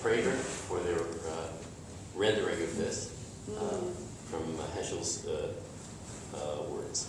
Prater for their rendering of this from Heschel's words.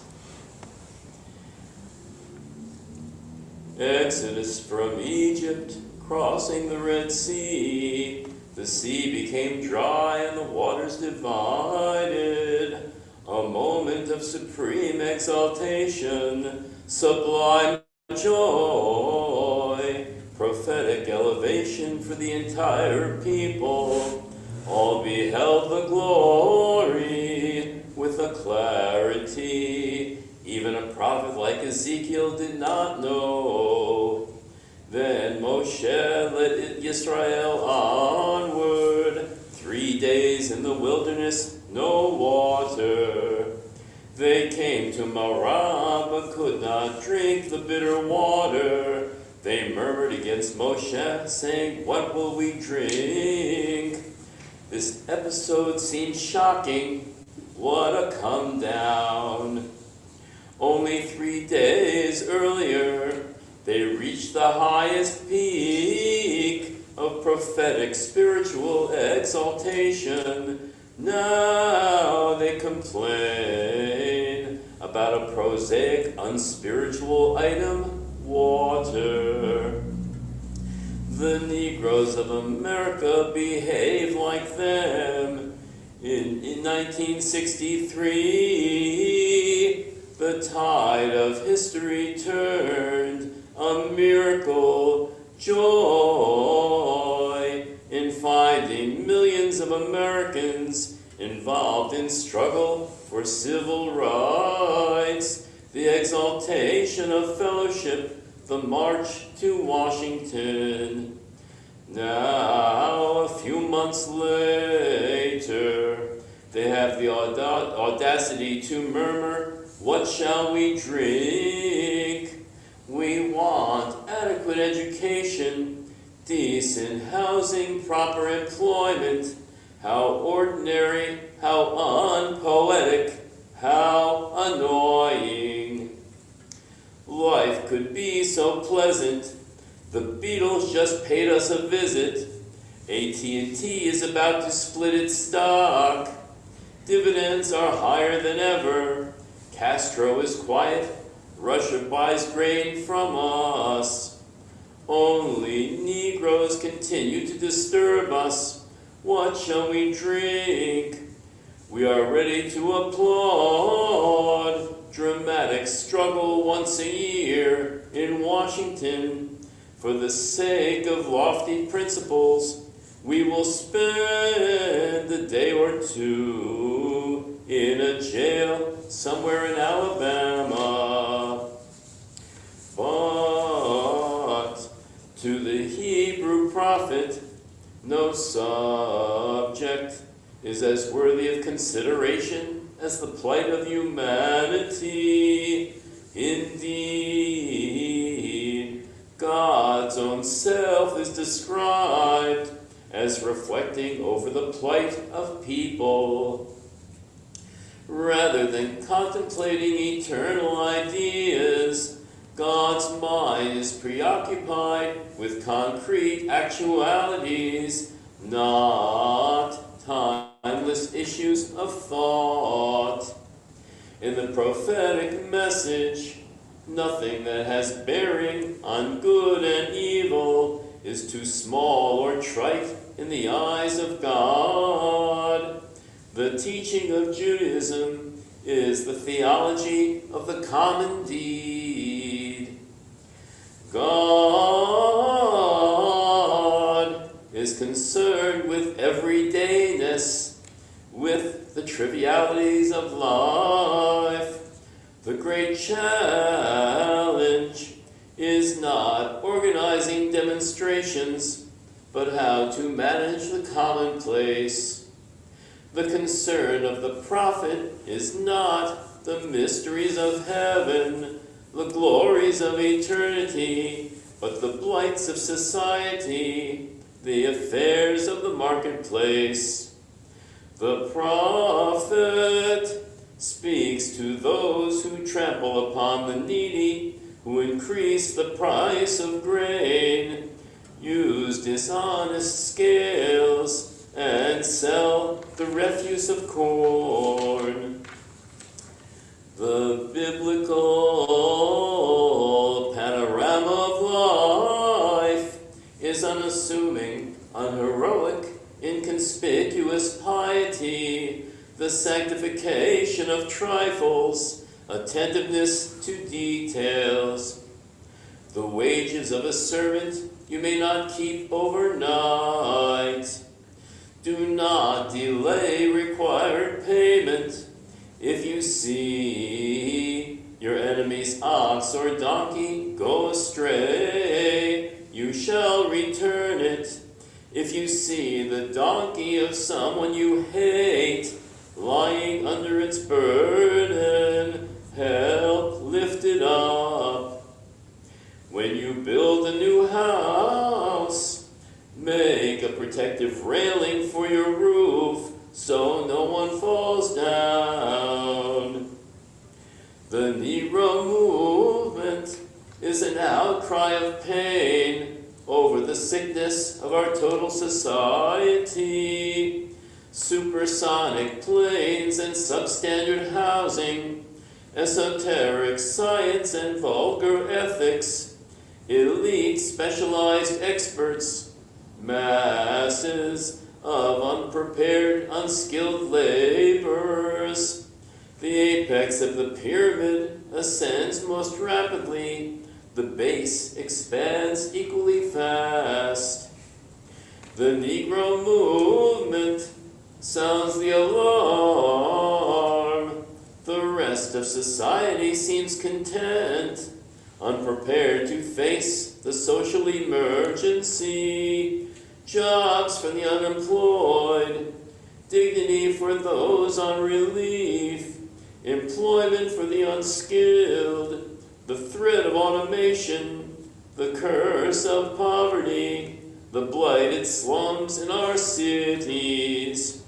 Exodus from Egypt, crossing the Red Sea. The sea became dry and the waters divided. A moment of supreme exaltation, sublime joy, prophetic elevation for the entire people. All beheld the glory with a clarity even a prophet like Ezekiel did not know. Then Moshe led Israel onward, 3 days in the wilderness, no water. They came to Marah, but could not drink the bitter water. They murmured against Moshe, saying, "What will we drink?" This episode seems shocking. What a come down. Only 3 days earlier, they reached the highest peak of prophetic spiritual exaltation. Now they complain about a prosaic, unspiritual item, water. The Negroes of America behave like them. In 1963, the tide of history turned, a miracle, joy, in finding millions of Americans involved in struggle for civil rights, the exaltation of fellowship, the march to Washington. Now, a few months later, they have the audacity to murmur, "What shall we drink?" We want adequate education, decent housing, proper employment. How ordinary, how unpoetic, how annoying. Life could be so pleasant. The Beatles just paid us a visit. AT&T is about to split its stock. Dividends are higher than ever. Castro is quiet. Russia buys grain from us. Only Negroes continue to disturb us. What shall we drink? We are ready to applaud dramatic struggle once a year in Washington. For the sake of lofty principles, we will spend a day or two in a jail somewhere in Alabama. But to the Hebrew prophet, no subject is as worthy of consideration as the plight of humanity. Indeed, God's own self is described as reflecting over the plight of people. Rather than contemplating eternal ideas, God's mind is preoccupied with concrete actualities, not timeless issues of thought. In the prophetic message, nothing that has bearing on good and evil is too small or trite in the eyes of God. The teaching of Judaism is the theology of the common deed. God is concerned with everydayness, with the trivialities of life. The great challenge is not organizing demonstrations, but how to manage the commonplace. The concern of the prophet is not the mysteries of heaven, the glories of eternity, but the blights of society, the affairs of the marketplace. The prophet speaks to those who trample upon the needy, who increase the price of grain. use dishonest scales, and sell the refuse of corn. The biblical panorama of life is unassuming, unheroic, inconspicuous piety, the sanctification of trifles, attentiveness to details. The wages of a servant you may not keep overnight. Do not delay required payment. If you see your enemy's ox or donkey go astray, you shall return it. If you see the donkey of someone you hate lying under its burden, help lift it up. When you build a new house, make a protective railing for your roof so no one falls down. The Negro movement is an outcry of pain over the sickness of our total society. Supersonic planes and substandard housing, esoteric science and vulgar ethics, elite specialized experts, masses of unprepared, unskilled laborers. The apex of the pyramid ascends most rapidly. The base expands equally fast. The Negro movement sounds the alarm. The rest of society seems content, unprepared to face the social emergency. Jobs for the unemployed, dignity for those on relief, employment for the unskilled, the threat of automation, the curse of poverty, the blighted slums in our cities.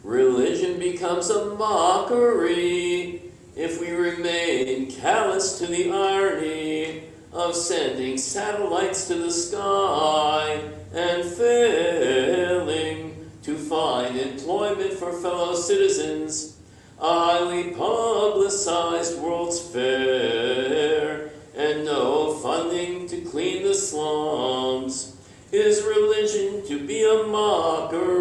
Religion becomes a mockery if we remain callous to the irony of sending satellites to the sky and failing to find employment for fellow citizens. A highly publicized World's Fair and no funding to clean the slums. Is religion to be a mockery?